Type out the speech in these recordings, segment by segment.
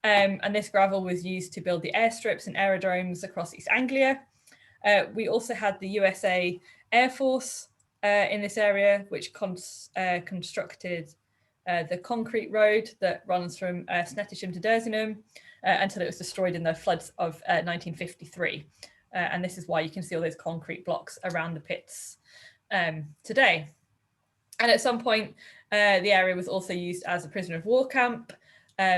And this gravel was used to build the airstrips and aerodromes across East Anglia. We also had the USA Air Force in this area, which constructed the concrete road that runs from Snettisham to Dersingham until it was destroyed in the floods of 1953. And this is why you can see all those concrete blocks around the pits today. And at some point, the area was also used as a prisoner of war camp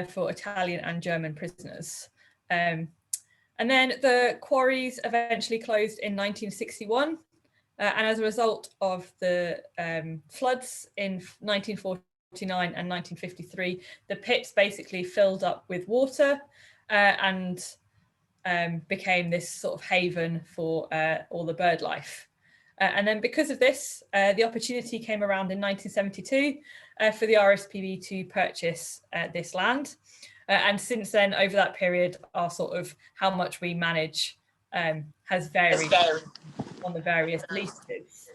for Italian and German prisoners. And then the quarries eventually closed in 1961. And as a result of the floods in 1949 and 1953, the pits basically filled up with water and became this sort of haven for all the bird life. And then because of this, the opportunity came around in 1972 for the RSPB to purchase this land. And since then, over that period, our sort of how much we manage has varied on the various leases.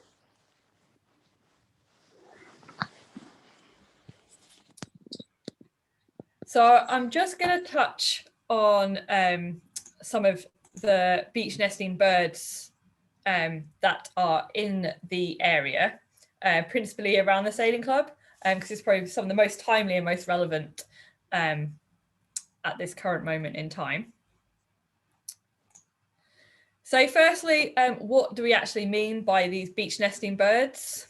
So I'm just going to touch on some of the beach nesting birds that are in the area, principally around the sailing club, because it's probably some of the most timely and most relevant at this current moment in time. So firstly, what do we actually mean by these beach nesting birds?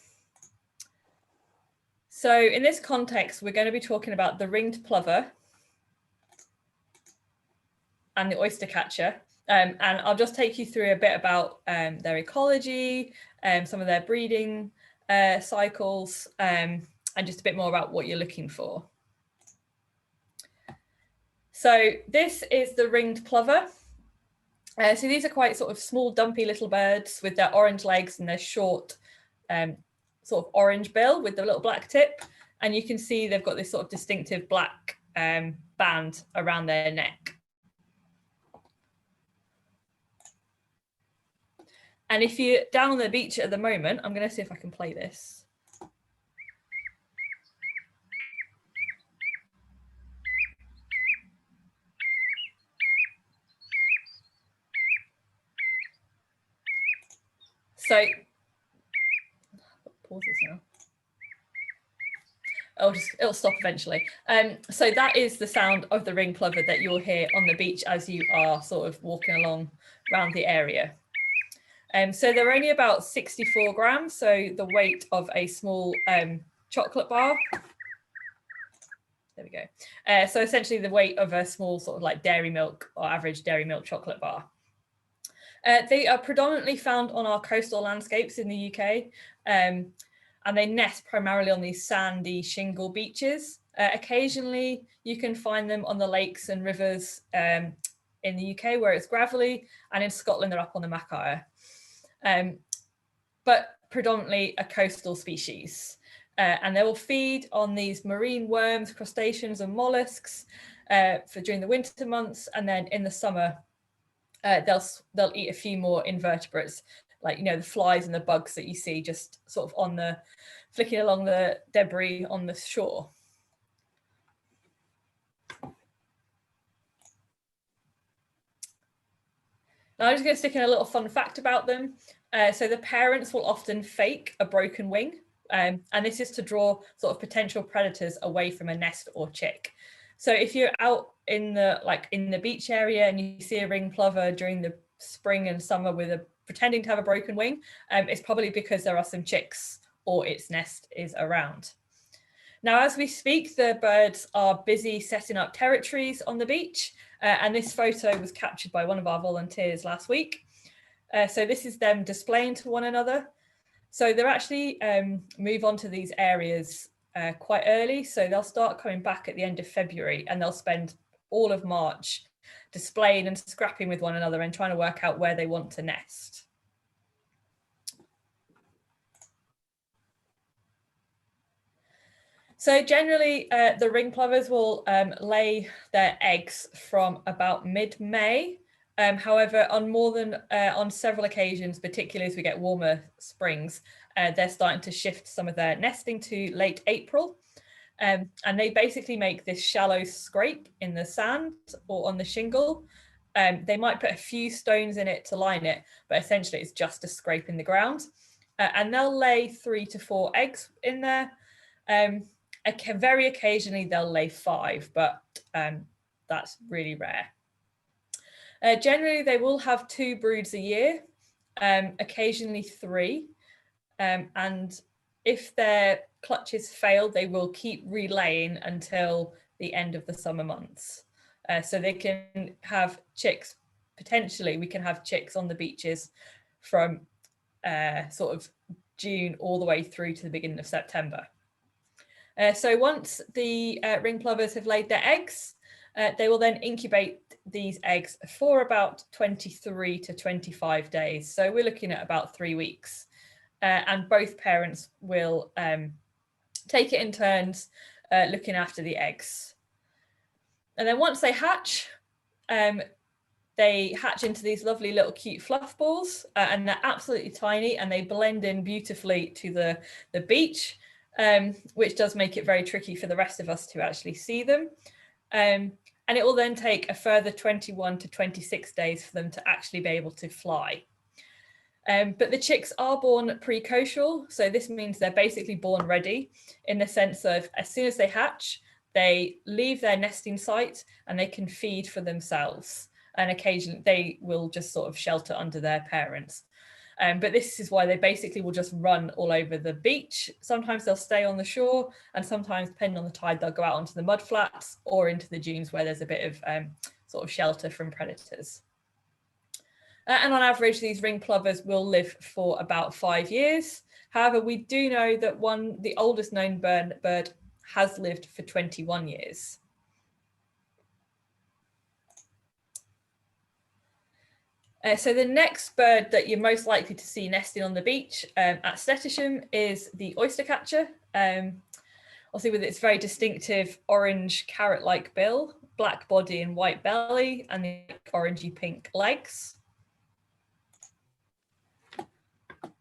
So in this context, we're going to be talking about the ringed plover and the oyster catcher. And I'll just take you through a bit about their ecology, some of their breeding cycles, and just a bit more about what you're looking for. So this is the ringed plover. So these are quite sort of small, dumpy little birds with their orange legs and their short sort of orange bill with the little black tip. And you can see they've got this sort of distinctive black band around their neck. And if you're down on the beach at the moment, I'm going to see if I can play this. So, pause this now. It'll stop eventually. So that is the sound of the ringed plover that you'll hear on the beach as you are sort of walking along around the area. So they're only about 64 grams, so the weight of a small chocolate bar. There we go. So essentially the weight of a small sort of like dairy milk or average dairy milk chocolate bar. They are predominantly found on our coastal landscapes in the UK, and they nest primarily on these sandy shingle beaches. Occasionally you can find them on the lakes and rivers in the UK where it's gravelly, and in Scotland they're up on the Mackire. But predominantly a coastal species. And they will feed on these marine worms, crustaceans and mollusks during the winter months. And then in the summer, they'll eat a few more invertebrates, like, you know, the flies and the bugs that you see just sort of on the, flicking along the debris on the shore. Now I'm just going to stick in a little fun fact about them. So the parents will often fake a broken wing, and this is to draw sort of potential predators away from a nest or chick. So if you're out in the beach area and you see a ringed plover during the spring and summer with pretending to have a broken wing, it's probably because there are some chicks or its nest is around. Now, as we speak, the birds are busy setting up territories on the beach, and this photo was captured by one of our volunteers last week. So this is them displaying to one another. So they're actually move on to these areas quite early. So they'll start coming back at the end of February, and they'll spend all of March displaying and scrapping with one another and trying to work out where they want to nest. So generally, the ringed plovers will lay their eggs from about mid-May. However, on several occasions, particularly as we get warmer springs, they're starting to shift some of their nesting to late April. And they basically make this shallow scrape in the sand or on the shingle. They might put a few stones in it to line it, but essentially it's just a scrape in the ground. And they'll lay 3 to 4 eggs in there. Very occasionally they'll lay 5, but that's really rare. Generally, they will have 2 broods a year, occasionally 3. And if their clutches fail, they will keep relaying until the end of the summer months. So they can have chicks, potentially we can have chicks on the beaches from sort of June all the way through to the beginning of September. So once the ring plovers have laid their eggs, they will then incubate these eggs for about 23 to 25 days. So we're looking at about 3 weeks. And both parents will take it in turns looking after the eggs. And then once they hatch into these lovely little cute fluff balls, and they're absolutely tiny, and they blend in beautifully to the beach, which does make it very tricky for the rest of us to actually see them. And it will then take a further 21 to 26 days for them to actually be able to fly. But the chicks are born precocial, so this means they're basically born ready, in the sense of as soon as they hatch, they leave their nesting site and they can feed for themselves. And occasionally they will just sort of shelter under their parents. But this is why they basically will just run all over the beach. Sometimes they'll stay on the shore, and sometimes, depending on the tide, they'll go out onto the mud flats or into the dunes where there's a bit of sort of shelter from predators. And on average, these ring plovers will live for about 5 years. However, we do know that the oldest known bird has lived for 21 years. So the next bird that you're most likely to see nesting on the beach at Snettisham is the oystercatcher. Obviously with its very distinctive orange carrot-like bill, black body and white belly, and the orangey pink legs.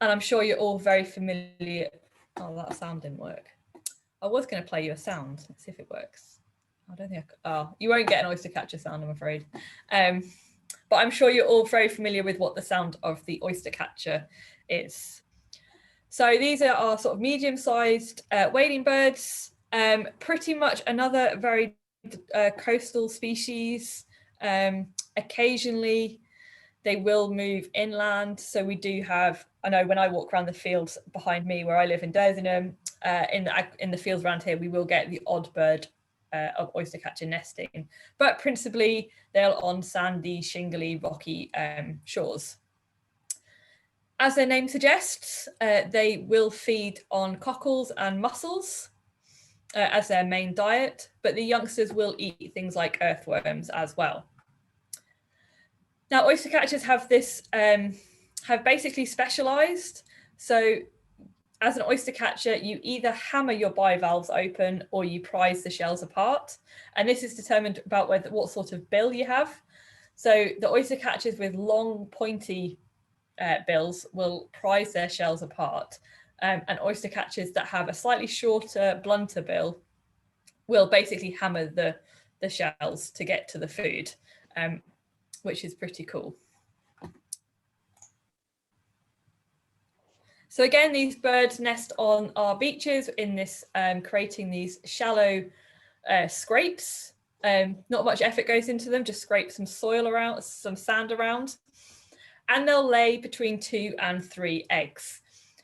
And I'm sure you're all very familiar. Oh, that sound didn't work. I was going to play you a sound. Let's see if it works. I don't think you won't get an oystercatcher sound, I'm afraid. But I'm sure you're all very familiar with what the sound of the oystercatcher is. So these are our sort of medium-sized wading birds, pretty much another very coastal species. Occasionally they will move inland. So we do have, I know when I walk around the fields behind me where I live in Dersingham, in the fields around here, we will get the odd bird of oystercatcher nesting, but principally they're on sandy, shingly, rocky shores. As their name suggests, they will feed on cockles and mussels as their main diet, but the youngsters will eat things like earthworms as well. Now, oystercatchers have basically specialized. So as an oystercatcher, you either hammer your bivalves open or you prise the shells apart. And this is determined about what sort of bill you have. So the oystercatchers with long, pointy bills will prise their shells apart. And oystercatchers that have a slightly shorter, blunter bill will basically hammer the shells to get to the food, which is pretty cool. So again, these birds nest on our beaches in this, creating these shallow scrapes. Not much effort goes into them, just scrape some soil around, some sand around, and they'll lay between 2 and 3 eggs.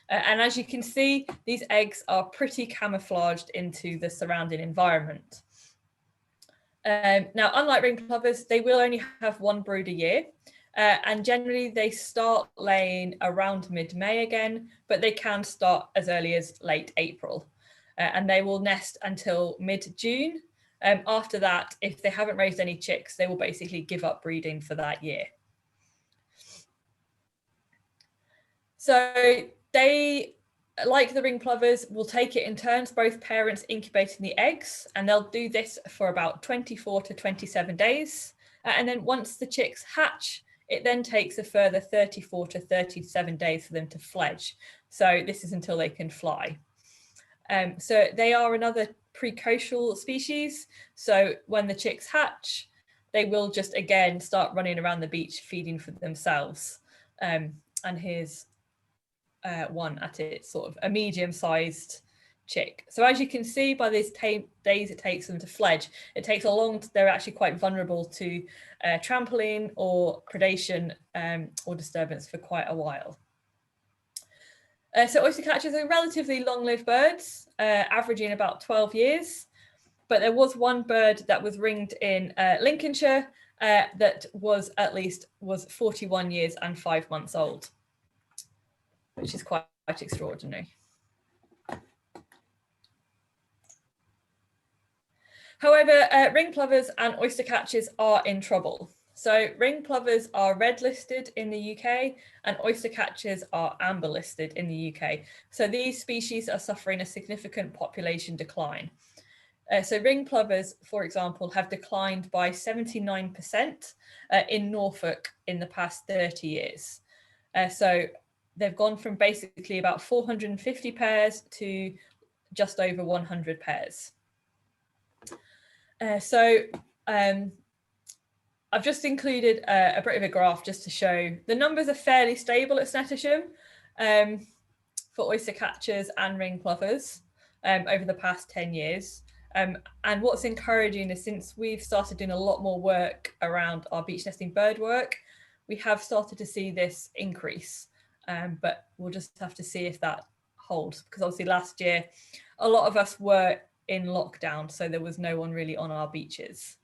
And as you can see, these eggs are pretty camouflaged into the surrounding environment. Now, unlike ring plovers, they will only have 1 brood a year. And generally they start laying around mid-May again, but they can start as early as late April. And they will nest until mid-June. After that, if they haven't raised any chicks, they will basically give up breeding for that year. So they, like the ring plovers, will take it in turns, both parents incubating the eggs, and they'll do this for about 24 to 27 days. And then once the chicks hatch, it then takes a further 34 to 37 days for them to fledge. So this is until they can fly. So they are another precocial species. So when the chicks hatch, they will just again start running around the beach feeding for themselves. And here's one at its sort of a medium-sized chick. So as you can see by these days it takes them to fledge, it takes a long, they're actually quite vulnerable to trampoline or predation or disturbance for quite a while. So oystercatchers are relatively long-lived birds, averaging about 12 years. But there was one bird that was ringed in Lincolnshire that was 41 years and 5 months old, which is quite extraordinary. However, ring plovers and oystercatchers are in trouble. So ring plovers are red listed in the UK and oystercatchers are amber listed in the UK. So these species are suffering a significant population decline. So ring plovers, for example, have declined by 79% in Norfolk in the past 30 years. So they've gone from basically about 450 pairs to just over 100 pairs. I've just included a bit of a graph just to show the numbers are fairly stable at Snettisham for oystercatchers and ring plovers over the past 10 years. And what's encouraging is since we've started doing a lot more work around our beach nesting bird work, we have started to see this increase, but we'll just have to see if that holds, because obviously last year a lot of us were in lockdown, so there was no one really on our beaches.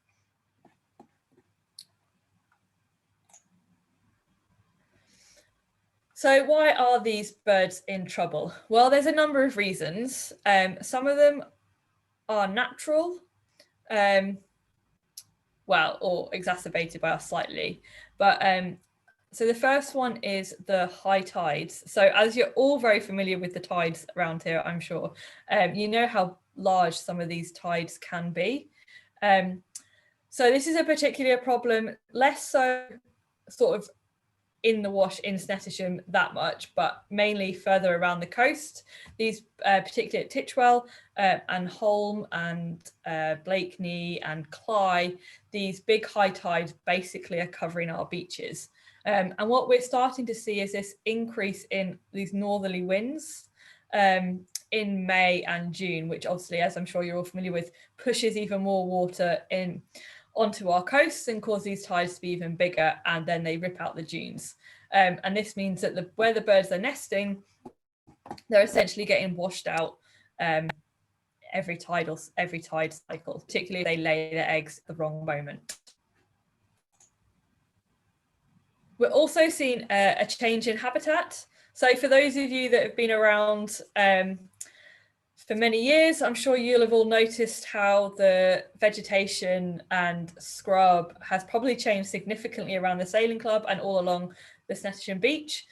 So why are these birds in trouble? Well, there's a number of reasons. Some of them are natural, or exacerbated by us slightly. But so the first one is the high tides. So as you're all very familiar with the tides around here, I'm sure, you know how large some of these tides can be. So this is a particular problem, less so sort of in the wash in Snettisham that much, but mainly further around the coast. These particularly at Titchwell and Holme and Blakeney and Cly, these big high tides basically are covering our beaches. And what we're starting to see is this increase in these northerly winds in May and June, which obviously, as I'm sure you're all familiar with, pushes even more water in onto our coasts and cause these tides to be even bigger, and then they rip out the dunes. And this means that where the birds are nesting, they're essentially getting washed out every tide cycle, particularly if they lay their eggs at the wrong moment. We're also seeing a change in habitat. So for those of you that have been around for many years, I'm sure you'll have all noticed how the vegetation and scrub has probably changed significantly around the sailing club and all along the Snettisham beach.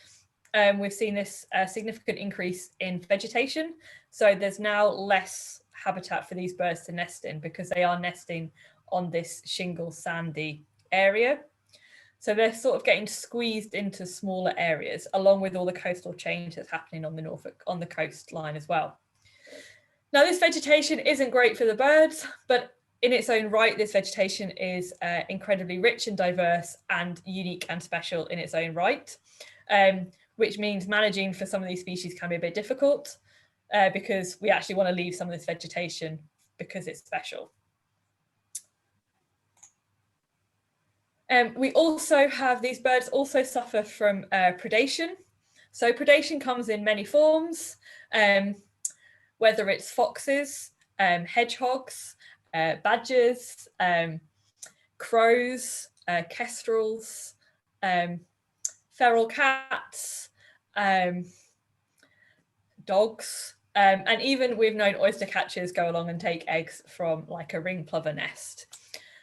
We've seen this significant increase in vegetation. So there's now less habitat for these birds to nest in because they are nesting on this shingle sandy area. So they're sort of getting squeezed into smaller areas, along with all the coastal change that's happening on the Norfolk, on the coastline as well. Now, this vegetation isn't great for the birds, but in its own right, this vegetation is incredibly rich and diverse and unique and special in its own right, which means managing for some of these species can be a bit difficult because we actually want to leave some of this vegetation because it's special. We also have, these birds also suffer from predation. So predation comes in many forms, whether it's foxes, hedgehogs, badgers, crows, kestrels, feral cats, dogs, and even we've known oystercatchers go along and take eggs from like a ring plover nest.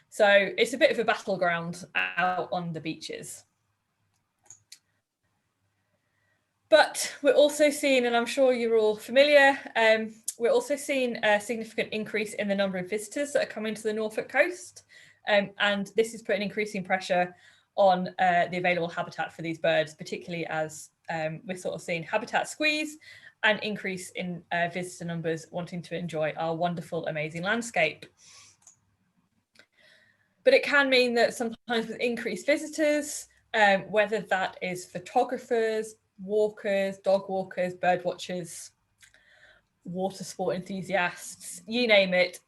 So it's a bit of a battleground out on the beaches. But we're also seeing, and I'm sure you're all familiar, we're also seeing a significant increase in the number of visitors that are coming to the Norfolk coast. And this is putting increasing pressure on the available habitat for these birds, particularly as we're sort of seeing habitat squeeze and increase in visitor numbers wanting to enjoy our wonderful, amazing landscape. But it can mean that sometimes with increased visitors, whether that is photographers, walkers, dog walkers, bird watchers, water sport enthusiasts, you name it,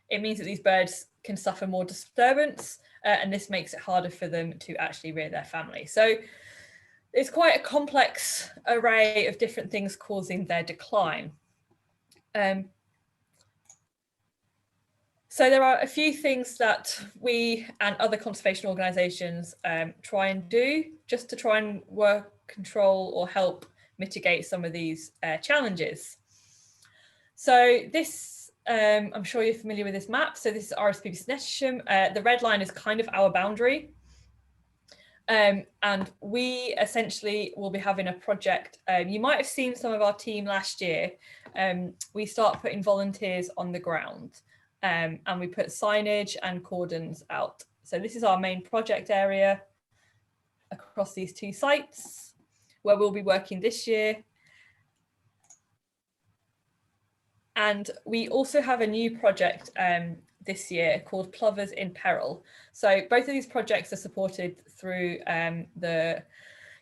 it means that these birds can suffer more disturbance, and this makes it harder for them to actually rear their family. So it's quite a complex array of different things causing their decline. So there are a few things that we and other conservation organisations try and do just to try and work, control or help mitigate some of these challenges. So this, I'm sure you're familiar with this map. So this is RSPB Snettisham. The red line is kind of our boundary. And we essentially will be having a project. You might have seen some of our team last year. We start putting volunteers on the ground. And we put signage and cordons out. So this is our main project area across these two sites where we'll be working this year. And we also have a new project this year called Plovers in Peril. So both of these projects are supported through the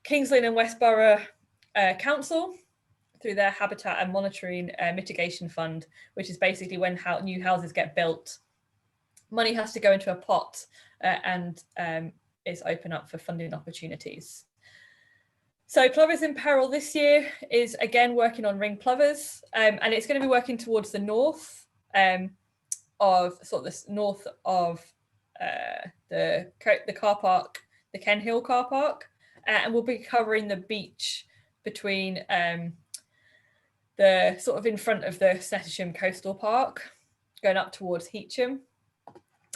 Kings Lynn and West Borough Council, through their Habitat and Monitoring Mitigation Fund, which is basically when new houses get built, money has to go into a pot and is open up for funding opportunities. So Plovers in Peril this year is again working on ring plovers, and it's going to be working towards the north of north of the car park, the Ken Hill car park, and we'll be covering the beach between the sort of in front of the Snettisham Coastal Park, going up towards Heacham.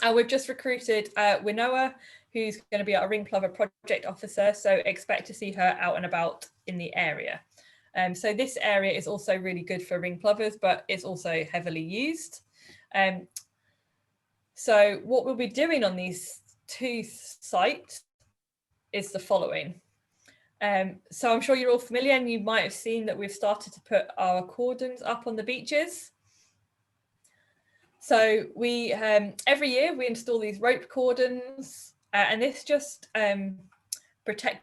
And we've just recruited Winoa, who's going to be our ring plover project officer. So expect to see her out and about in the area. So this area is also really good for ring plovers, but it's also heavily used. So what we'll be doing on these two sites is the following. So I'm sure you're all familiar, and you might have seen that we've started to put our cordons up on the beaches. So we every year we install these rope cordons, and this just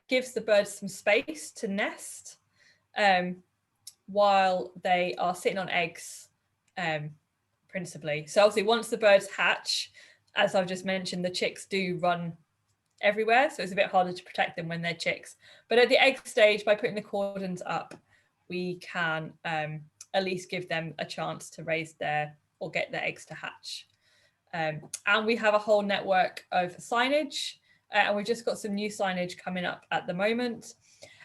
gives the birds some space to nest while they are sitting on eggs, principally. So obviously once the birds hatch, as I've just mentioned, the chicks do run everywhere, so it's a bit harder to protect them when they're chicks. But at the egg stage, by putting the cordons up, we can at least give them a chance to raise or get their eggs to hatch. And we have a whole network of signage, and we've just got some new signage coming up at the moment.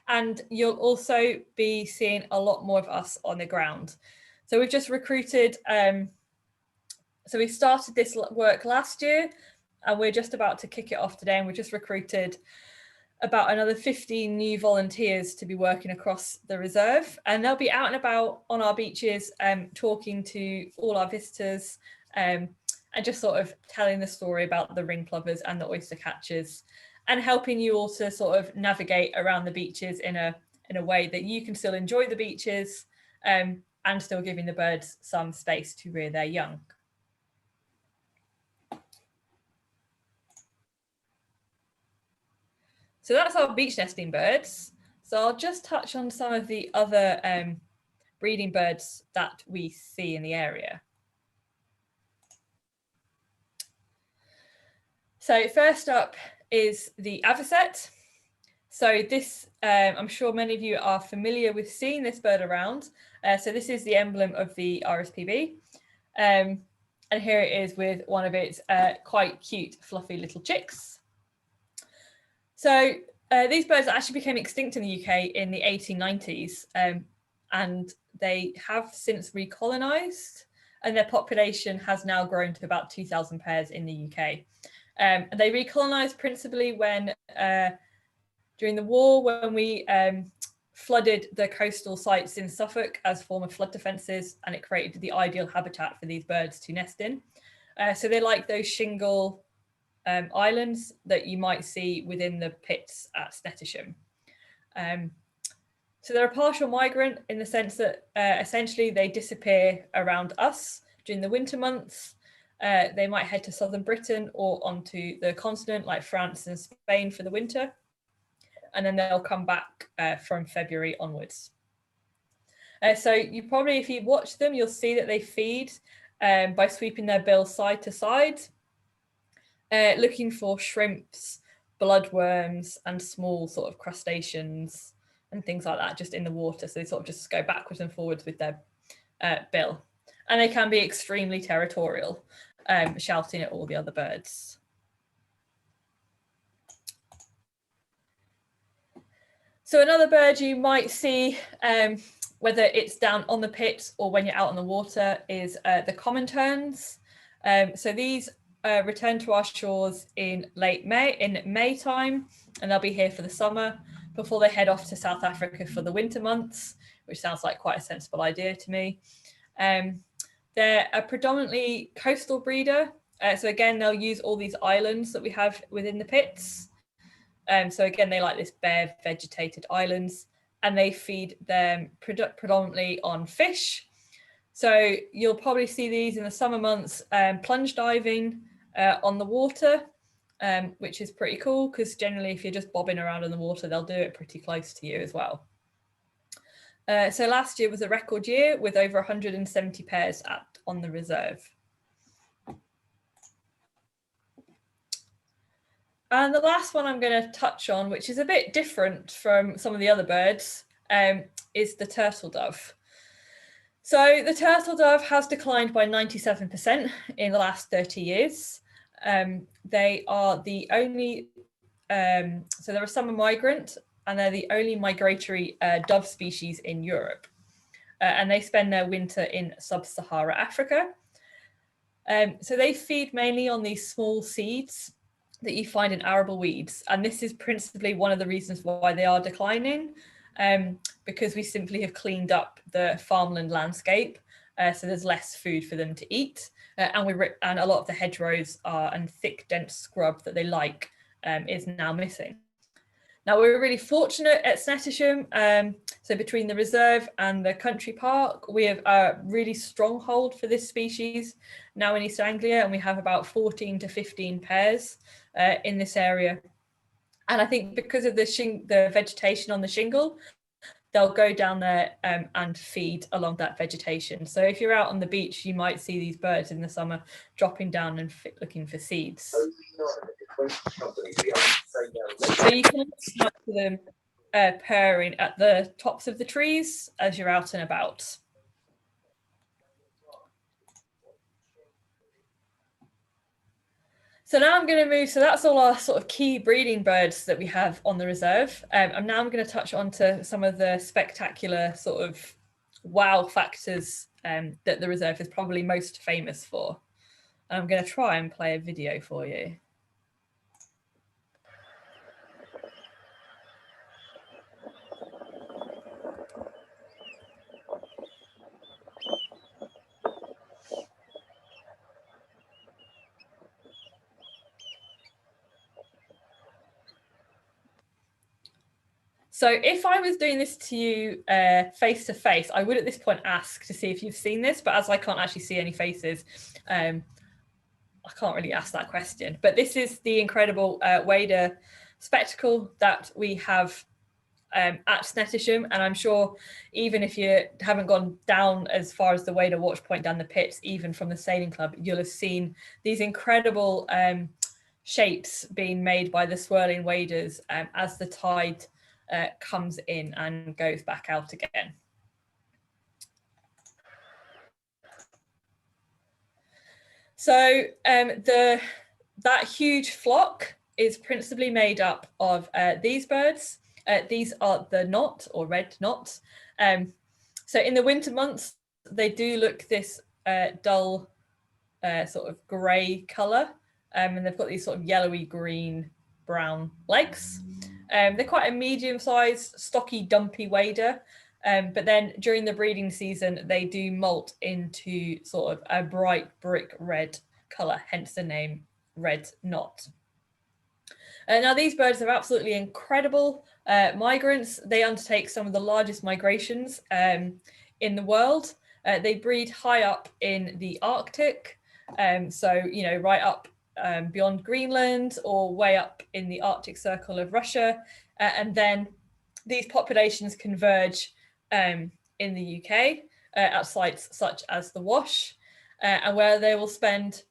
And you'll also be seeing a lot more of us on the ground. So we've just recruited, so we started this work last year, and we're just about to kick it off today, and we just recruited about another 15 new volunteers to be working across the reserve, and they'll be out and about on our beaches, talking to all our visitors, and just sort of telling the story about the ring plovers and the oyster catchers, and helping you all to sort of navigate around the beaches in a way that you can still enjoy the beaches, and still giving the birds some space to rear their young. So that's our beach nesting birds. So I'll just touch on some of the other breeding birds that we see in the area. So first up is the avocet. So this, I'm sure many of you are familiar with seeing this bird around. So this is the emblem of the RSPB. And here it is with one of its quite cute, fluffy little chicks. So these birds actually became extinct in the UK in the 1890s, and they have since recolonized, and their population has now grown to about 2,000 pairs in the UK. They recolonized principally when, during the war, when we flooded the coastal sites in Suffolk as form of flood defences, and it created the ideal habitat for these birds to nest in. So they like those shingle islands that you might see within the pits at Snettisham. So they're a partial migrant in the sense that essentially they disappear around us during the winter months. They might head to southern Britain or onto the continent like France and Spain for the winter. And then they'll come back from February onwards. So you probably, if you watch them, you'll see that they feed by sweeping their bill side to side, looking for shrimps, bloodworms, and small sort of crustaceans and things like that just in the water. So they sort of just go backwards and forwards with their bill. And they can be extremely territorial, shouting at all the other birds. So another bird you might see, whether it's down on the pits or when you're out on the water, is the common terns. So these return to our shores in May time, and they'll be here for the summer before they head off to South Africa for the winter months, which sounds like quite a sensible idea to me. They're a predominantly coastal breeder. So again, they'll use all these islands that we have within the pits. So again, they like this bare vegetated islands, and they feed them predominantly on fish. So you'll probably see these in the summer months plunge diving on the water, which is pretty cool because generally if you're just bobbing around in the water, they'll do it pretty close to you as well. So last year was a record year with over 170 pairs on the reserve. And the last one I'm going to touch on, which is a bit different from some of the other birds, is the turtle dove. So the turtle dove has declined by 97% in the last 30 years. They are the only, so they're a summer migrant, and they're the only migratory dove species in Europe. And they spend their winter in sub-Saharan Africa. So they feed mainly on these small seeds that you find in arable weeds. And this is principally one of the reasons why they are declining, because we simply have cleaned up the farmland landscape. So there's less food for them to eat. And a lot of the hedgerows and thick, dense scrub that they like is now missing. Now, we're really fortunate at Snettisham. So between the reserve and the country park, we have a really strong hold for this species now in East Anglia, and we have about 14 to 15 pairs in this area. And I think because of the vegetation on the shingle, they'll go down there and feed along that vegetation. So if you're out on the beach, you might see these birds in the summer dropping down and looking for seeds. So you can listen to them purring at the tops of the trees as you're out and about. So now I'm going to move, so that's all our sort of key breeding birds that we have on the reserve. And now I'm going to touch on to some of the spectacular sort of wow factors that the reserve is probably most famous for. And I'm going to try and play a video for you. So if I was doing this to you face to face, I would at this point ask to see if you've seen this, but as I can't actually see any faces, I can't really ask that question. But this is the incredible wader spectacle that we have at Snettisham, and I'm sure even if you haven't gone down as far as the wader watch point down the pits, even from the sailing club, you'll have seen these incredible shapes being made by the swirling waders as the tide comes in and goes back out again. So that huge flock is principally made up of these birds. These are the knot or red knot. So in the winter months, they do look this dull sort of grey colour, and they've got these sort of yellowy green brown legs. They're quite a medium-sized, stocky, dumpy wader, but then during the breeding season, they do molt into sort of a bright brick red colour, hence the name red knot. Now, these birds are absolutely incredible. Migrants, they undertake some of the largest migrations in the world. They breed high up in the Arctic, so, you know, right up beyond Greenland or way up in the Arctic Circle of Russia. And then these populations converge in the UK at sites such as the Wash, and where they will spend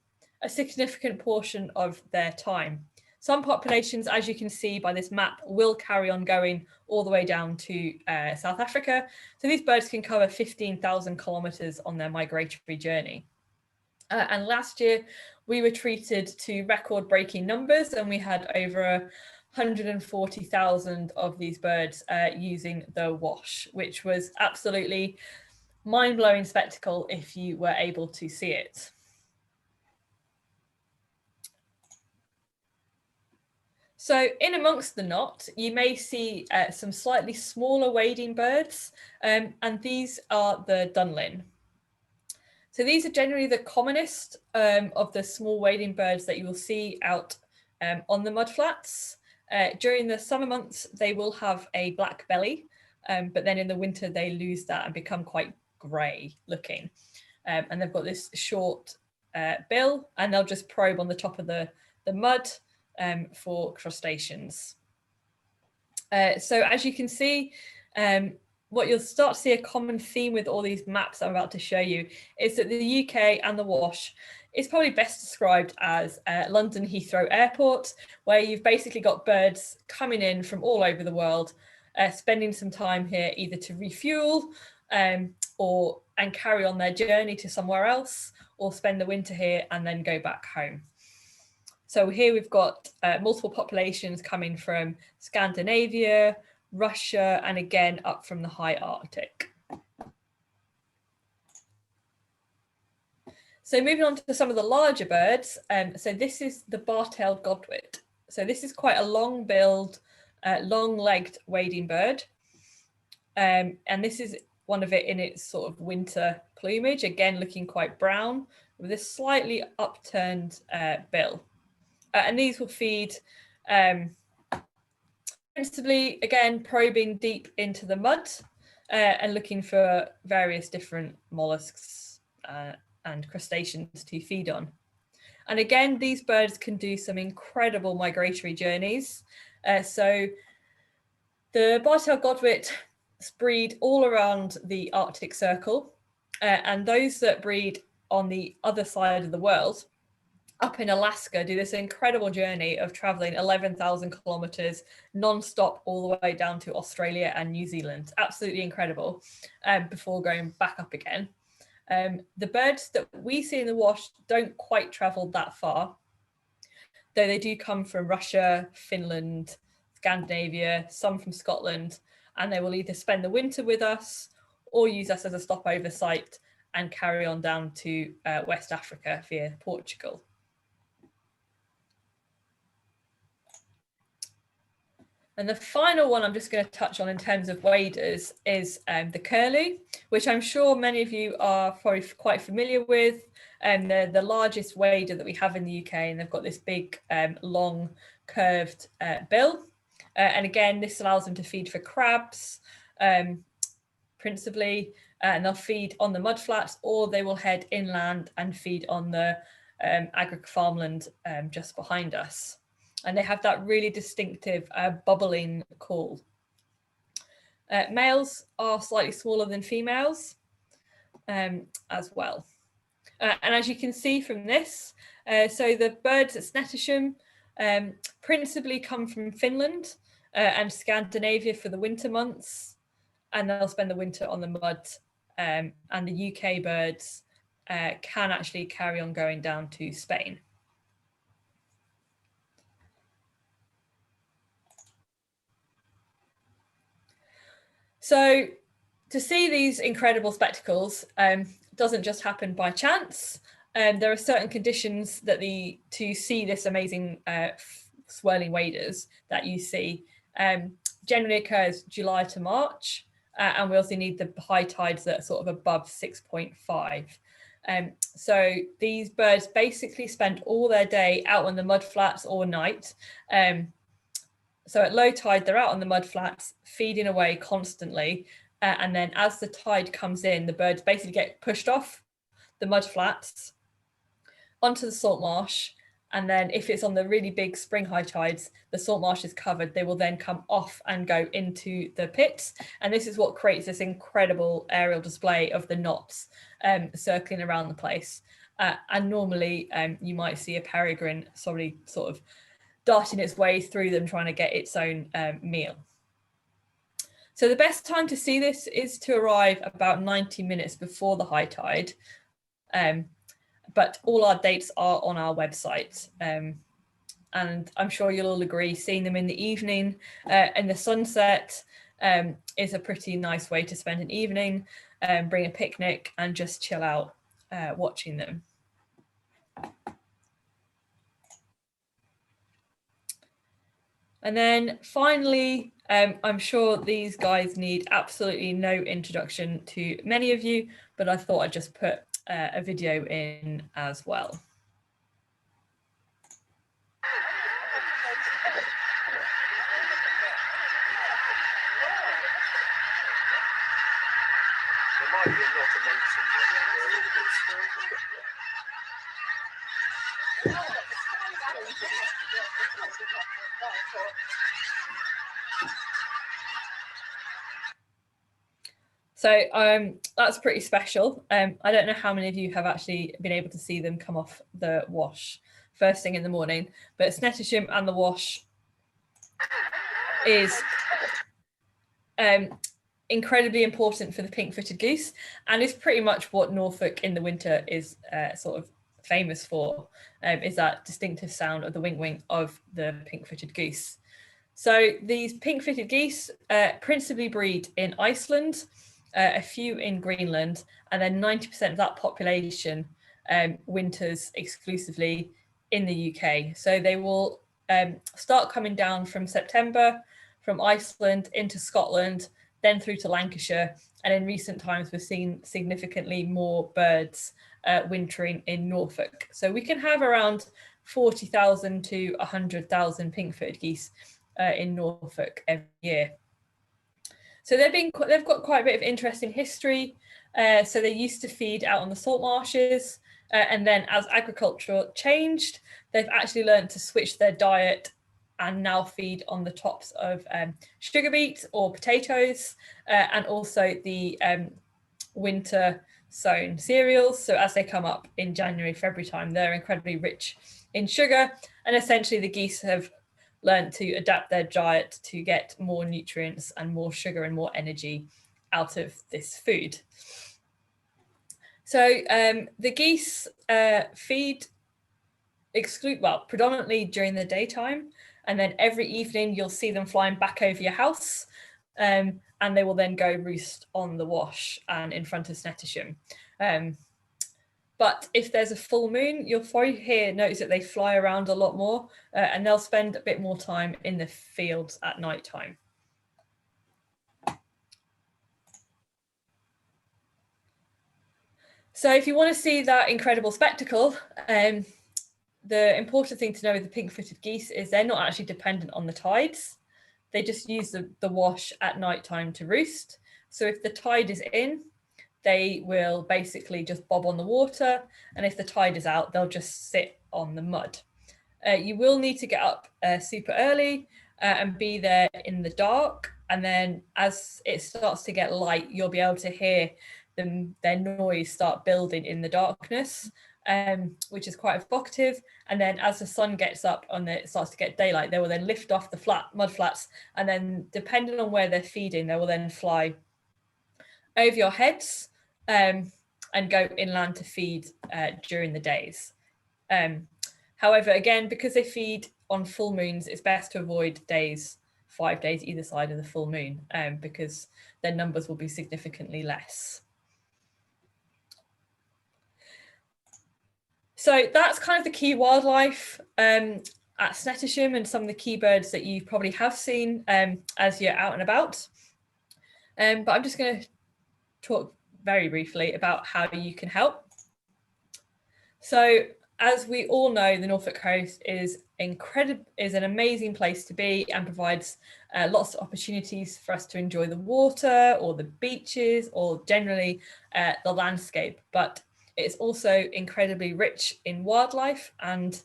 a significant portion of their time. Some populations, as you can see by this map, will carry on going all the way down to South Africa. So these birds can cover 15,000 kilometres on their migratory journey. And last year, we were treated to record-breaking numbers, and we had over 140,000 of these birds using the Wash, which was absolutely mind-blowing spectacle if you were able to see it. So in amongst the knot, you may see some slightly smaller wading birds, and these are the dunlin. So these are generally the commonest of the small wading birds that you will see out on the mudflats. During the summer months, they will have a black belly, but then in the winter, they lose that and become quite grey looking. And they've got this short bill, and they'll just probe on the top of the mud for crustaceans. So as you can see, what you'll start to see a common theme with all these maps I'm about to show you is that the UK and the Wash is probably best described as London Heathrow Airport, where you've basically got birds coming in from all over the world, spending some time here either to refuel and carry on their journey to somewhere else, or spend the winter here and then go back home. So here we've got multiple populations coming from Scandinavia, Russia, and again up from the high Arctic. So moving on to some of the larger birds. So this is the bar-tailed godwit. So this is quite a long-billed, long-legged wading bird. And this is one of it in its sort of winter plumage, again looking quite brown with a slightly upturned bill. And these will feed principally, again, probing deep into the mud and looking for various different mollusks and crustaceans to feed on. And again, these birds can do some incredible migratory journeys. So the bar-tailed godwit breed all around the Arctic Circle, and those that breed on the other side of the world, up in Alaska, do this incredible journey of traveling 11,000 kilometers non-stop all the way down to Australia and New Zealand. Absolutely incredible, before going back up again. The birds that we see in the Wash don't quite travel that far, though they do come from Russia, Finland, Scandinavia, some from Scotland, and they will either spend the winter with us or use us as a stopover site and carry on down to West Africa via Portugal. And the final one I'm just going to touch on in terms of waders is the curlew, which I'm sure many of you are probably quite familiar with. They're the largest wader that we have in the UK, and they've got this big, long, curved bill. And again, this allows them to feed for crabs, principally, and they'll feed on the mudflats, or they will head inland and feed on the agric farmland just behind us. And they have that really distinctive bubbling call. Males are slightly smaller than females as well. And as you can see from this, so the birds at Snettisham principally come from Finland and Scandinavia for the winter months, and they'll spend the winter on the mud. And the UK birds can actually carry on going down to Spain. So to see these incredible spectacles doesn't just happen by chance. There are certain conditions that to see this amazing swirling waders that you see generally occurs July to March, and we also need the high tides that are sort of above 6.5. So these birds basically spend all their day out on the mudflats or night, So at low tide, they're out on the mud flats, feeding away constantly. And then as the tide comes in, the birds basically get pushed off the mud flats onto the salt marsh. And then if it's on the really big spring high tides, the salt marsh is covered. They will then come off and go into the pits. And this is what creates this incredible aerial display of the knots circling around the place. And normally you might see a peregrine sort of darting its way through them, trying to get its own meal. So the best time to see this is to arrive about 90 minutes before the high tide. But all our dates are on our website. And I'm sure you'll all agree, seeing them in the evening and the sunset is a pretty nice way to spend an evening, bring a picnic and just chill out watching them. And then finally, I'm sure these guys need absolutely no introduction to many of you, but I thought I'd just put a video in as well. There might be a lot amongst them. So that's pretty special. I don't know how many of you have actually been able to see them come off the wash first thing in the morning, but Snettisham and the wash is incredibly important for the pink-footed goose, and is pretty much what Norfolk in the winter is sort of famous for, is that distinctive sound of the wink wink of the pink-footed goose. So these pink-footed geese principally breed in Iceland, a few in Greenland, and then 90% of that population winters exclusively in the UK. So they will start coming down from September from Iceland into Scotland, then through to Lancashire. And in recent times, we've seen significantly more birds wintering in Norfolk. So we can have around 40,000 to 100,000 pink-footed geese in Norfolk every year. So they've got quite a bit of interesting history. So they used to feed out on the salt marshes, and then as agriculture changed, they've actually learned to switch their diet and now feed on the tops of sugar beet or potatoes, and also the winter sown cereals. So as they come up in January, February time, they're incredibly rich in sugar, and essentially the geese have learned to adapt their diet to get more nutrients and more sugar and more energy out of this food. So the geese feed predominantly during the daytime, and then every evening you'll see them flying back over your house, and they will then go roost on the wash and in front of Snettisham. But if there's a full moon, you'll probably notice that they fly around a lot more, and they'll spend a bit more time in the fields at night time. So if you want to see that incredible spectacle, the important thing to know with the pink-footed geese is they're not actually dependent on the tides. They just use the wash at night time to roost. So if the tide is in, they will basically just bob on the water, and if the tide is out, they'll just sit on the mud. You will need to get up super early and be there in the dark, and then as it starts to get light, you'll be able to hear their noise start building in the darkness, which is quite evocative. And then as the sun gets up and it starts to get daylight, they will then lift off the mud flats, and then depending on where they're feeding, they will then fly over your heads and go inland to feed during the days. However, again, because they feed on full moons, it's best to avoid 5 days either side of the full moon, because their numbers will be significantly less. So that's kind of the key wildlife at Snettisham, and some of the key birds that you probably have seen as you're out and about. But I'm just going to talk very briefly about how you can help. So as we all know, the Norfolk coast is an amazing place to be and provides lots of opportunities for us to enjoy the water or the beaches or generally the landscape. But it's also incredibly rich in wildlife, and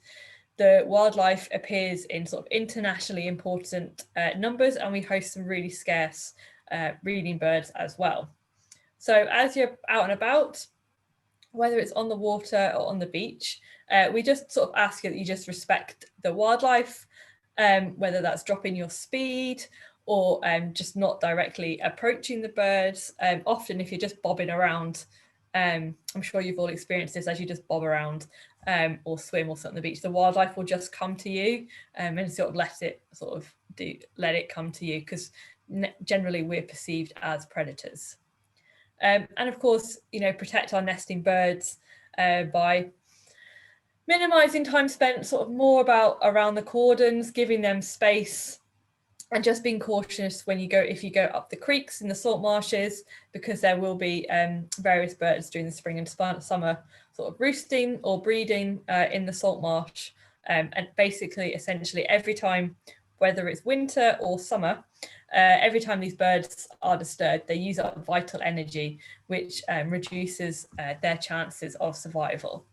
the wildlife appears in sort of internationally important numbers, and we host some really scarce breeding birds as well. So as you're out and about, whether it's on the water or on the beach, we just sort of ask that you just respect the wildlife, whether that's dropping your speed or just not directly approaching the birds. Often if you're just bobbing around, I'm sure you've all experienced this, as you just bob around or swim or sit on the beach, the wildlife will just come to you and sort of let it come to you, because generally we're perceived as predators. And of course, protect our nesting birds by minimising time spent sort of more around the cordons, giving them space, and just being cautious if you go up the creeks in the salt marshes, because there will be various birds during the spring and summer sort of roosting or breeding in the salt marsh. And basically, essentially, every time, whether it's winter or summer, every time these birds are disturbed, they use up vital energy, which reduces their chances of survival.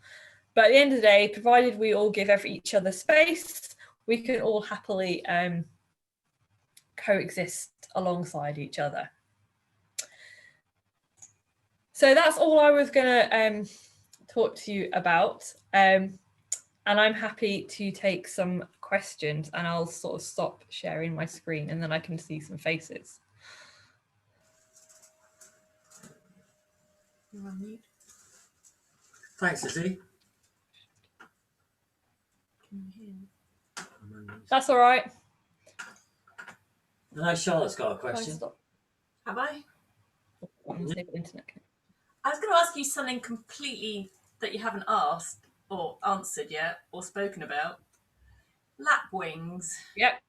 But at the end of the day, provided we all give each other space, we can all happily coexist alongside each other. So that's all I was going to talk to you about. And I'm happy to take some questions, and I'll sort of stop sharing my screen and then I can see some faces. Thanks, Lizzie. That's all right. I know Charlotte's got a question. Have I? Internet. I was going to ask you something completely that you haven't asked or answered yet or spoken about. Lapwings. Yep.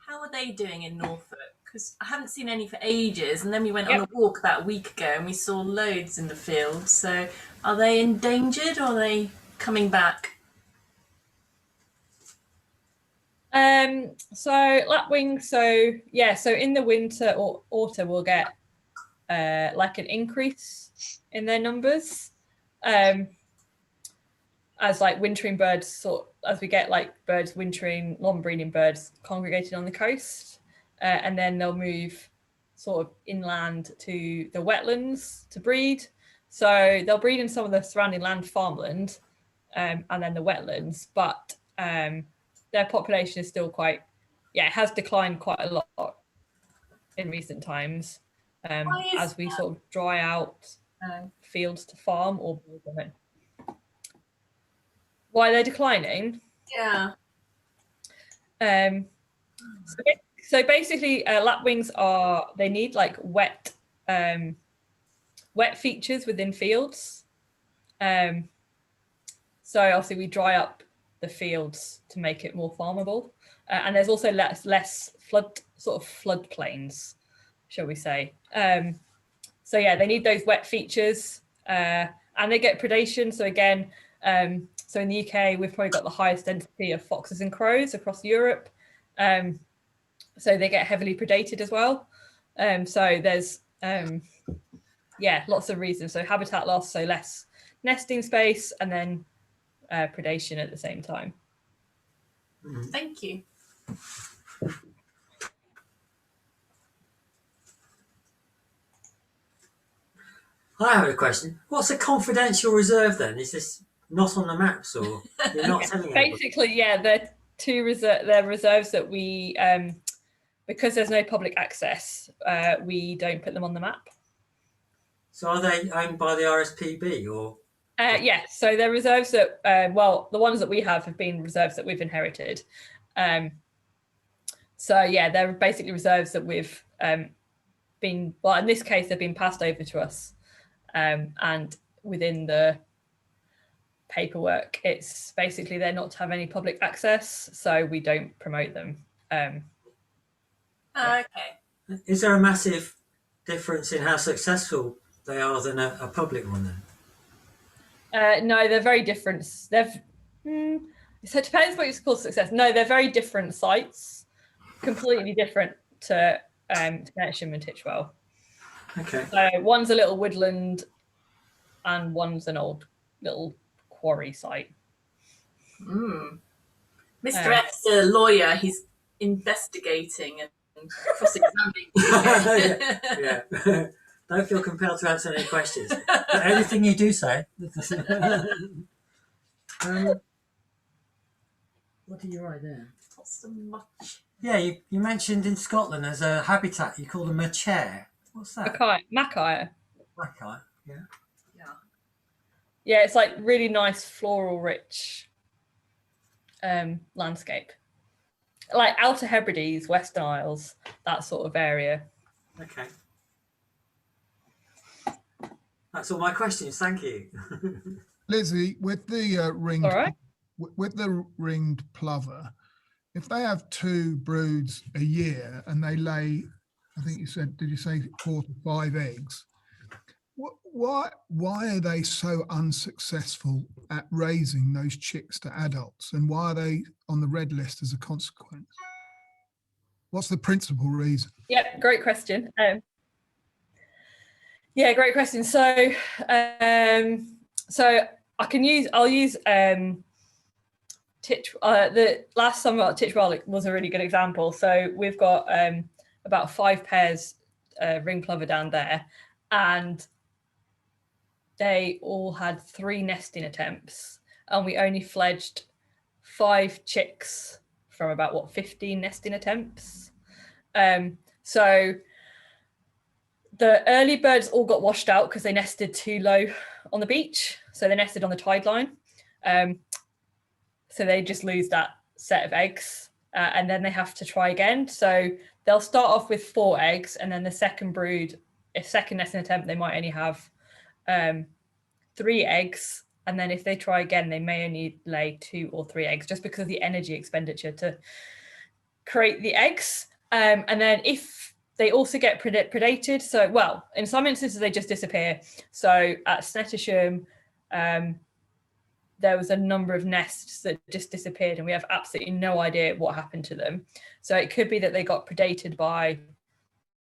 How are they doing in Norfolk? Because I haven't seen any for ages, and then we went on a walk about a week ago and we saw loads in the field. So are they endangered, or are they coming back? So lapwings, so in the winter or autumn we'll get like an increase in their numbers as like wintering birds, as we get like birds wintering, non-breeding birds congregated on the coast, and then they'll move sort of inland to the wetlands to breed. So they'll breed in some of the surrounding land, farmland, and then the wetlands, but their population is still it has declined quite a lot in recent times as we sort of dry out fields to farm or build them in. Why they're declining? Yeah. So basically, lapwings they need like wet features within fields. So obviously we dry up the fields to make it more farmable, and there's also less flood plains, shall we say. So yeah, they need those wet features, and they get predation. So again, so in the UK, we've probably got the highest density of foxes and crows across Europe. So they get heavily predated as well. So there's lots of reasons. So habitat loss, so less nesting space, and then predation at the same time. Thank you. I have a question. What's a confidential reserve then? Is this not on the maps, or you're not telling anybody? Basically, yeah, they're reserves that we, because there's no public access, we don't put them on the map. So are they owned by the RSPB or? Yeah, so they're reserves that, the ones that we have been reserves that we've inherited. So yeah, they're basically reserves that we've in this case, they've been passed over to us. And within the paperwork, it's basically they're not to have any public access, so we don't promote them. Okay. Is there a massive difference in how successful they are than a public one then? No, they're very different. So it depends what you call success. No, they're very different sites, completely different to Snettisham and Titchwell. Okay. So one's a little woodland and one's an old little quarry site. Mr. F's a lawyer. He's investigating and cross-examining. Yeah. Don't feel compelled to answer any questions. But anything you do say. What did you write there? Not so much. Yeah, you mentioned in Scotland there's a habitat you call them a chair. What's that? Mackay. Mackay, yeah. Yeah, it's like really nice floral rich landscape. Like Outer Hebrides, Western Isles, that sort of area. Okay. That's all my questions, thank you. Lizzie, with the ringed, All right. with the ringed plover, if they have 2 broods a year and they lay, I think you said, did you say 4 to 5 eggs? Why are they so unsuccessful at raising those chicks to adults, and why are they on the red list as a consequence? What's the principal reason? Yeah, great question. Great question. So, I'll use the last summer Titchwell was a really good example. So we've got about 5 pairs ring plover down there, and they all had 3 nesting attempts, and we only fledged 5 chicks from about 15 nesting attempts. So the early birds all got washed out because they nested too low on the beach. So they nested on the tide line. So they just lose that set of eggs, and then they have to try again. So they'll start off with 4 eggs, and then the second brood, second nesting attempt, they might only have 3 eggs. And then if they try again, they may only lay 2 or 3 eggs, just because of the energy expenditure to create the eggs. And then if they also get predated, so, well, in some instances they just disappear. So at Snettisham, there was a number of nests that just disappeared, and we have absolutely no idea what happened to them. So it could be that they got predated by,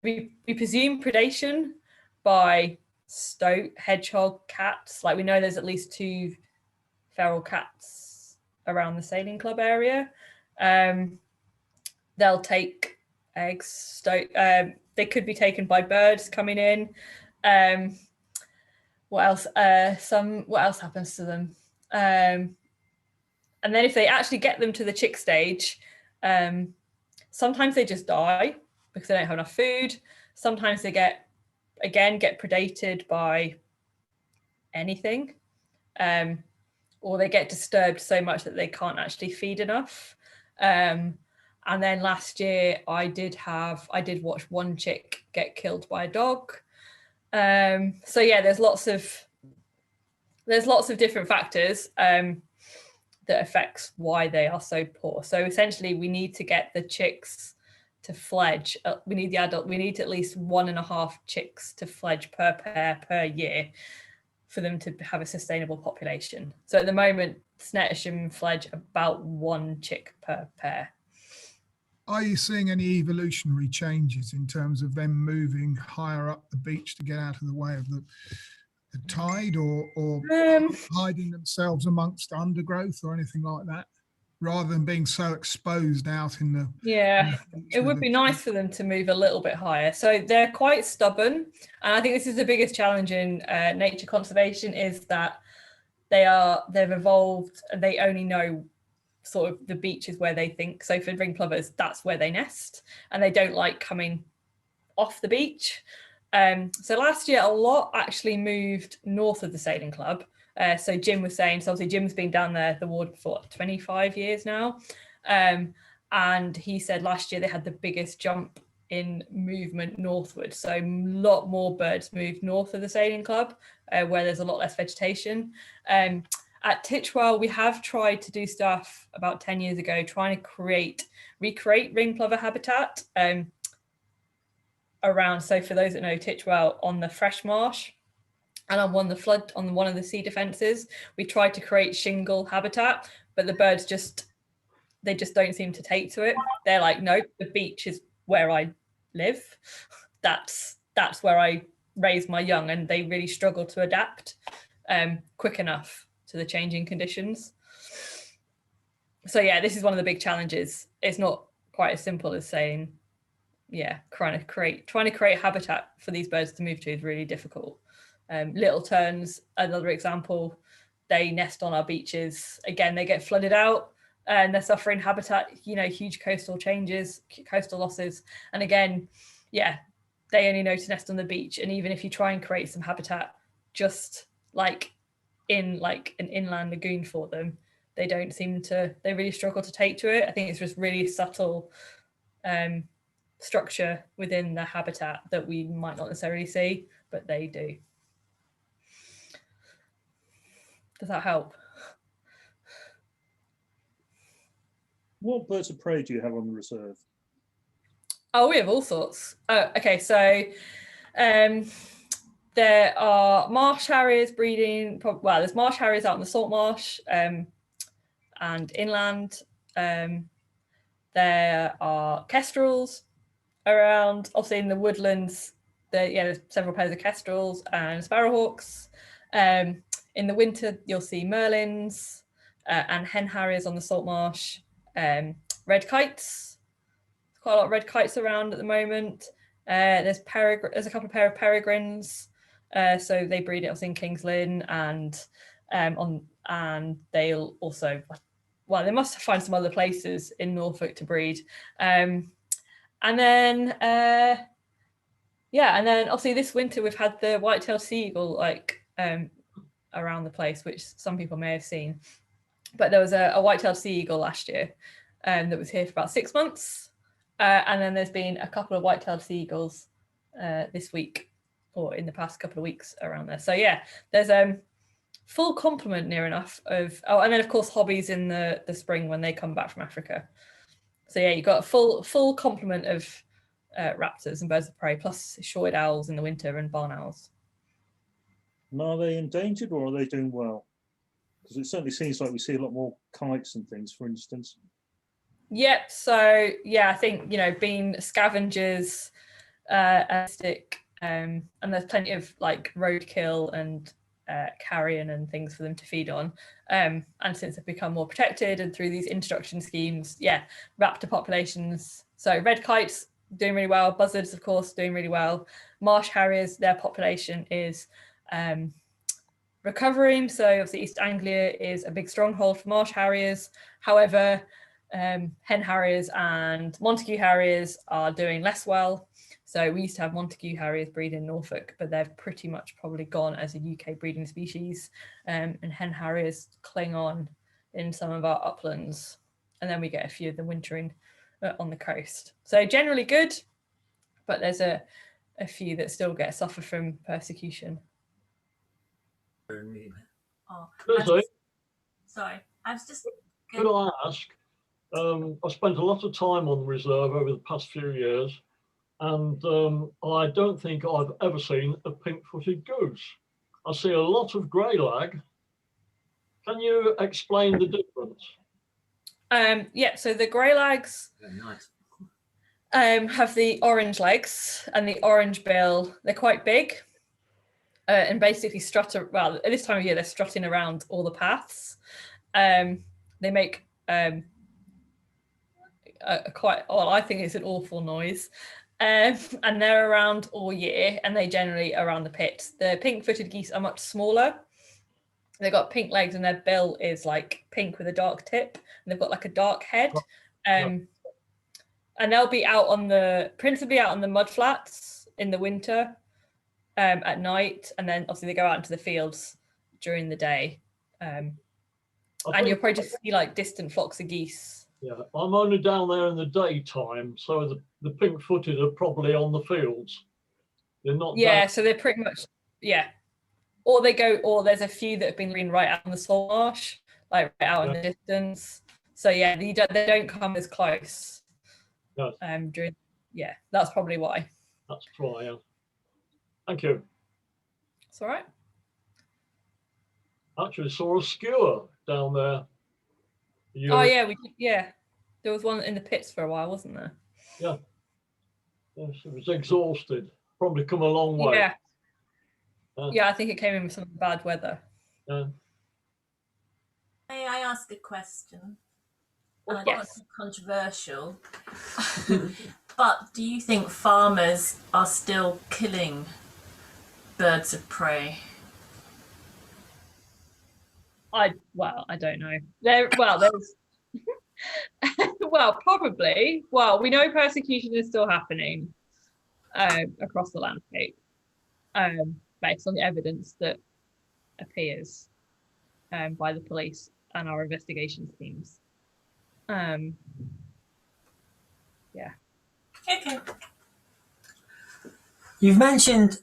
we presume predation by stoat, hedgehog, cats. Like, we know there's at least 2 feral cats around the sailing club area. They'll take eggs, stoat. They could be taken by birds coming in. What else? What else happens to them? And then if they actually get them to the chick stage, sometimes they just die because they don't have enough food. Sometimes they get predated by anything, or they get disturbed so much that they can't actually feed enough. And then last year I did watch one chick get killed by a dog. So yeah, there's lots of different factors that affects why they are so poor. So essentially, we need to get the chicks to fledge. We need at least 1.5 chicks to fledge per pair per year for them to have a sustainable population. So at the moment, Snettisham fledge about 1 chick per pair. Are you seeing any evolutionary changes in terms of them moving higher up the beach to get out of the way of the tide, or hiding themselves amongst undergrowth or anything like that, rather than being so exposed out in the... Yeah, it would be nice for them to move a little bit higher. So they're quite stubborn, and I think this is the biggest challenge in nature conservation, is that they've evolved and they only know sort of the beaches where they think. So for ring plovers, that's where they nest, and they don't like coming off the beach. So last year, a lot actually moved north of the sailing club. So Jim was saying, so obviously Jim's been down there, the ward, for 25 years now. And he said last year they had the biggest jump in movement northward. So a lot more birds moved north of the sailing club, where there's a lot less vegetation. At Titchwell, we have tried to do stuff about 10 years ago, trying to recreate ring plover habitat. Around, so for those that know Titchwell, on the fresh marsh and on one of the sea defences, we tried to create shingle habitat, but the birds they just don't seem to take to it. They're like, nope, the beach is where I live. That's where I raise my young, and they really struggle to adapt quick enough to the changing conditions. So yeah, this is one of the big challenges. It's not quite as simple as saying, yeah, trying to create habitat for these birds to move to is really difficult. Little terns, another example, they nest on our beaches. Again, they get flooded out and they're suffering habitat, huge coastal changes, coastal losses. And again, yeah, they only know to nest on the beach. And even if you try and create some habitat just like in like an inland lagoon for them, they really struggle to take to it. I think it's just really subtle structure within the habitat that we might not necessarily see, but they do. Does that help? What birds of prey do you have on the reserve? Oh, we have all sorts. Okay, so there are marsh harriers breeding. Well, there's marsh harriers out in the salt marsh and inland. There are kestrels around. Obviously, in the woodlands, there's several pairs of kestrels and sparrowhawks. In the winter, you'll see merlins and hen harriers on the salt marsh. Red kites. There's quite a lot of red kites around at the moment. There's a couple of pair of peregrines. So they breed it in King's Lynn, and they'll also, well, they must find some other places in Norfolk to breed. And then obviously this winter we've had the white-tailed seagull around the place, which some people may have seen. But there was a white-tailed seagull last year that was here for about 6 months. And then there's been a couple of white-tailed seagulls this week or in the past couple of weeks around there. So yeah, there's full complement near enough of, and then of course hobbies in the spring when they come back from Africa. So yeah, you've got a full complement of raptors and birds of prey, plus short-eared owls in the winter and barn owls. And are they endangered or are they doing well? Because it certainly seems like we see a lot more kites and things, for instance. Yep. So yeah, I think being scavengers, and there's plenty of like roadkill and carrion and things for them to feed on. And since they've become more protected and through these introduction schemes, yeah, raptor populations. So red kites doing really well. Buzzards, of course, doing really well. Marsh harriers, their population is recovering. So obviously East Anglia is a big stronghold for marsh harriers. However, hen harriers and Montague harriers are doing less well. So we used to have Montague harriers breed in Norfolk, but they're pretty much probably gone as a UK breeding species. And hen harriers cling on in some of our uplands. And then we get a few of them wintering on the coast. So generally good, but there's a few that still suffer from persecution. Oh, Lizzie, sorry, I was just could I ask? I've spent a lot of time on the reserve over the past few years, and I don't think I've ever seen a pink-footed goose. I see a lot of greylag. Can you explain the difference? Yeah, so the greylags have the orange legs and the orange bill. They're quite big and basically strut. Well, at this time of year, they're strutting around all the paths. They make I think it's an awful noise. And they're around all year, and they generally are around the pits. The pink-footed geese are much smaller. They've got pink legs, and their bill is like pink with a dark tip, and they've got like a dark head. And they'll be principally out on the mud flats in the winter at night, and then obviously they go out into the fields during the day. And you'll probably just see like distant flocks of geese. Yeah, I'm only down there in the daytime, so the pink-footed are probably on the fields. They're not. Yeah, so they're pretty much, yeah. Or there's a few that have been right out on the salt marsh, like right out in the distance. So yeah, they don't come as close. Yes. That's probably why. That's why, yeah. Thank you. It's all right. Actually saw a skua down there Oh yeah, there was one in the pits for a while, wasn't there? Yes, it was exhausted. Probably come a long way. Yeah. Yeah, I think it came in with some bad weather. Yeah. May I ask a question? And I don't want to Yes. be controversial, but do you think farmers are still killing birds of prey? I don't know. There's well, probably. Well, we know persecution is still happening across the landscape, based on the evidence that appears by the police and our investigations teams. Yeah. Okay. You've mentioned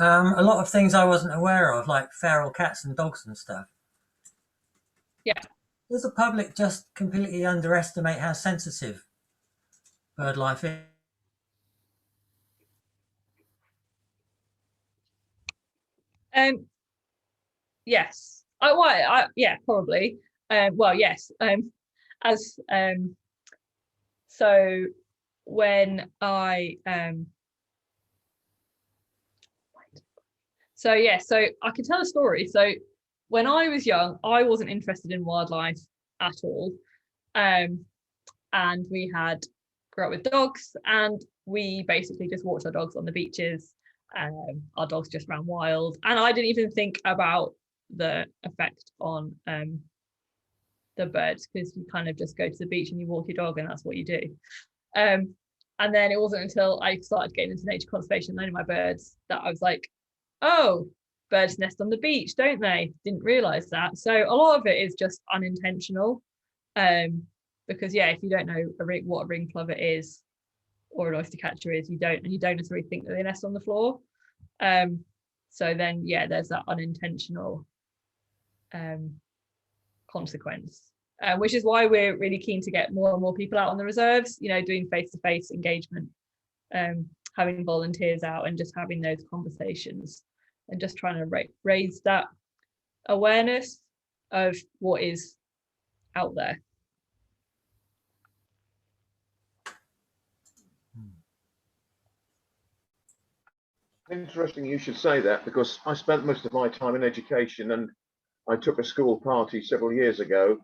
a lot of things I wasn't aware of, like feral cats and dogs and stuff. Yeah. Does the public just completely underestimate how sensitive bird life is? Yes. Yeah, probably. Well, yes. As so when I so I can tell a story. So when I was young, I wasn't interested in wildlife at all. And we grew up with dogs, and we basically just walked our dogs on the beaches. Our dogs just ran wild, and I didn't even think about the effect on the birds, because you kind of just go to the beach and you walk your dog, and that's what you do. And then it wasn't until I started getting into nature conservation, learning my birds, that I was like, oh, birds nest on the beach, don't they? Didn't realize that. So a lot of it is just unintentional, because if you don't know what a ring plover is or an oyster catcher is, you don't necessarily think that they nest on the floor. So then there's that unintentional consequence, which is why we're really keen to get more and more people out on the reserves, doing face-to-face engagement, having volunteers out and just having those conversations, and just trying to raise that awareness of what is out there. Interesting you should say that, because I spent most of my time in education, and I took a school party several years ago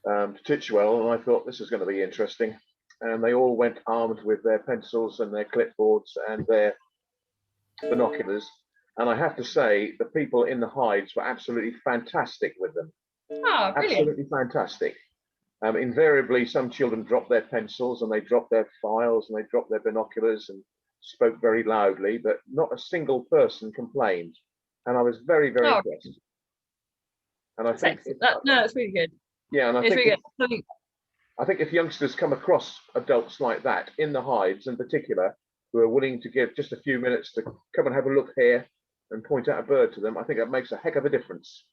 to Titchwell, and I thought this is going to be interesting. And they all went armed with their pencils and their clipboards and their binoculars. And I have to say, the people in the hides were absolutely fantastic with them. Oh, brilliant. Absolutely fantastic. Invariably, some children dropped their pencils and they dropped their files and they dropped their binoculars and spoke very loudly, but not a single person complained. And I was very, very impressed. And I think it's really good. Yeah, and I It's think really good. I think if youngsters come across adults like that in the hides in particular, who are willing to give just a few minutes to come and have a look here and point out a bird to them, I think that makes a heck of a difference.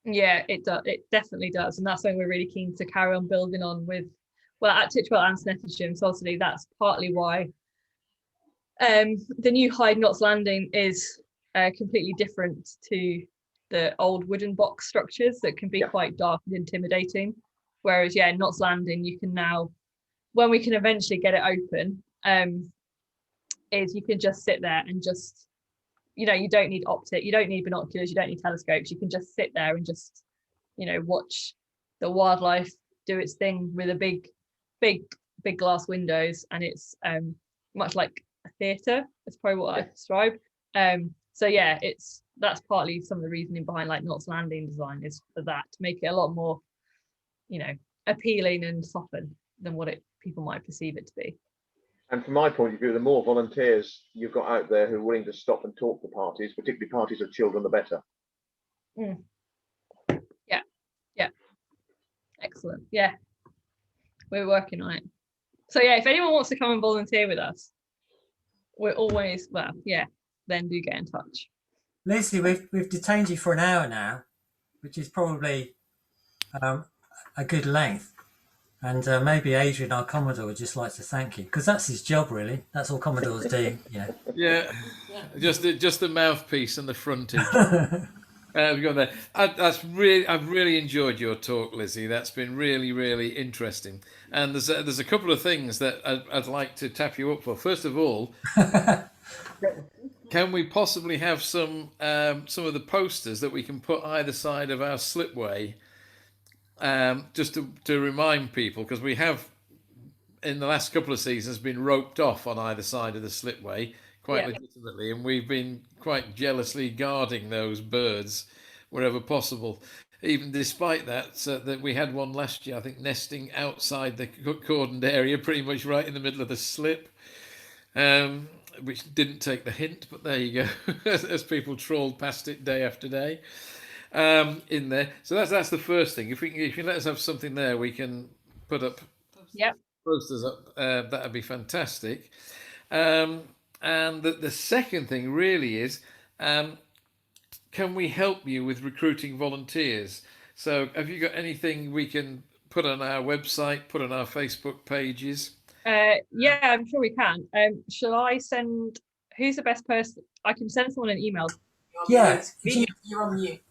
Yeah, it does. It definitely does, and that's something we're really keen to carry on building on with. Well, at Titchwell and Snettisham, so obviously that's partly why the new hide Knots Landing is completely different to the old wooden box structures that can be quite dark and intimidating. Whereas, Knots Landing, you can now, when we can eventually get it open, is you can just sit there and just, you don't need optic, you don't need binoculars, you don't need telescopes. You can just sit there and just, watch the wildlife do its thing with a big glass windows, and it's much like a theatre. That's probably what I describe. So that's partly some of the reasoning behind like Knots Landing design, is for that, to make it a lot more, appealing and soften than what people might perceive it to be. And from my point of view, the more volunteers you've got out there who are willing to stop and talk to parties, particularly parties of children, the better. Yeah. Excellent. Yeah. We're working on it. So if anyone wants to come and volunteer with us, we're always, then do get in touch. Lizzie, we've detained you for an hour now, which is probably a good length. And maybe Adrian, our Commodore, would just like to thank you, because that's his job, really. That's all Commodores do. Yeah, just the mouthpiece and the frontage. We've got there. I've really enjoyed your talk, Lizzie. That's been really, really interesting. And there's a couple of things that I'd like to tap you up for. First of all, can we possibly have some of the posters that we can put either side of our slipway, just to remind people, because we have in the last couple of seasons been roped off on either side of the slipway quite legitimately, and we've been quite jealously guarding those birds wherever possible. Even despite that, that we had one last year, I think, nesting outside the cordoned area, pretty much right in the middle of the slip, which didn't take the hint. But there you go, as people trawled past it day after day in there. So that's the first thing. If you let us have something there, we can put up posters up. That'd be fantastic. And the second thing really is, can we help you with recruiting volunteers? So have you got anything we can put on our website, put on our Facebook pages? Yeah, I'm sure we can. Shall I send, who's the best person? I can send someone an email. Yeah. You're on mute.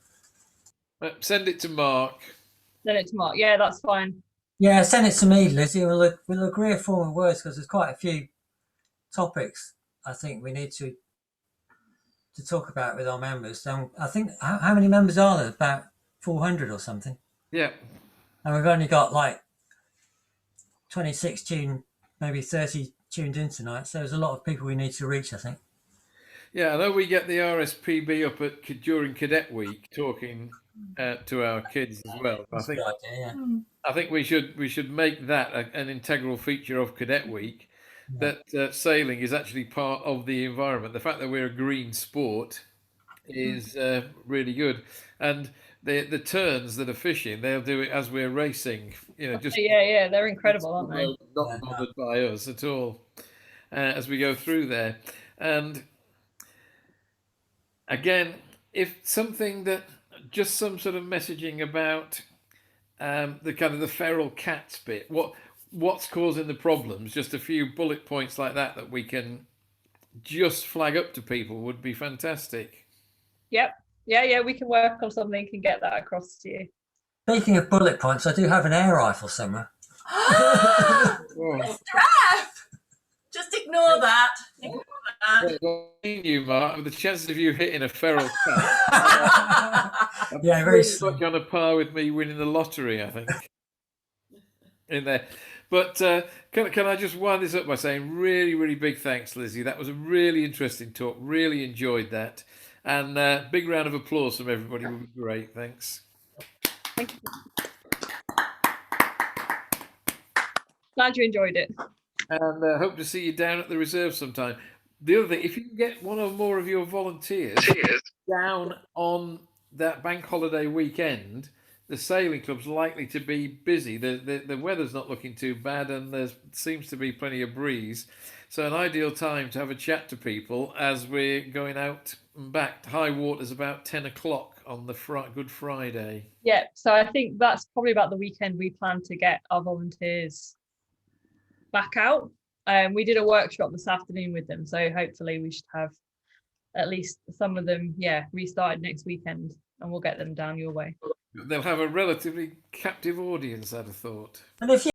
Send it to Mark. Send it to Mark. Yeah, that's fine. Yeah, send it to me, Lizzie. We'll agree a form of words, because there's quite a few topics I think we need to talk about with our members. I think, how many members are there? About 400 or something. Yeah. And we've only got like 26 maybe 30 tuned in tonight. So there's a lot of people we need to reach, I think. Yeah, I know we get the RSPB up during Cadet Week talking to our kids as well. That's a good idea, yeah. I think we should make that an integral feature of Cadet Week. That sailing is actually part of the environment. The fact that we're a green sport is really good, and the turns that are fishing, they'll do it as we're racing. Just they're incredible, aren't they? Not bothered by us at all as we go through there. And again, if something that just some sort of messaging about the kind of the feral cats bit, what's causing the problems, just a few bullet points like that we can just flag up to people would be fantastic. Yep. Yeah, we can work on something and get that across to you. Speaking of bullet points, I do have an air rifle somewhere. Just ignore that. You, Mark, the chances of you hitting a feral cat yeah, very much on a par with me winning the lottery, I think. In there. But can I just wind this up by saying really, really big thanks, Lizzie. That was a really interesting talk. Really enjoyed that. And big round of applause from everybody would be great. Thanks. Thank you. Glad you enjoyed it. And hope to see you down at the reserve sometime. The other thing, if you can get one or more of your volunteers down on that bank holiday weekend, the sailing club's likely to be busy. The weather's not looking too bad, and there seems to be plenty of breeze. So an ideal time to have a chat to people as we're going out and back. High water's about 10 o'clock on the Good Friday. Yeah, so I think that's probably about the weekend we plan to get our volunteers back out. We did a workshop this afternoon with them, so hopefully we should have at least some of them, restarted next weekend, and we'll get them down your way. They'll have a relatively captive audience, I'd have thought. And if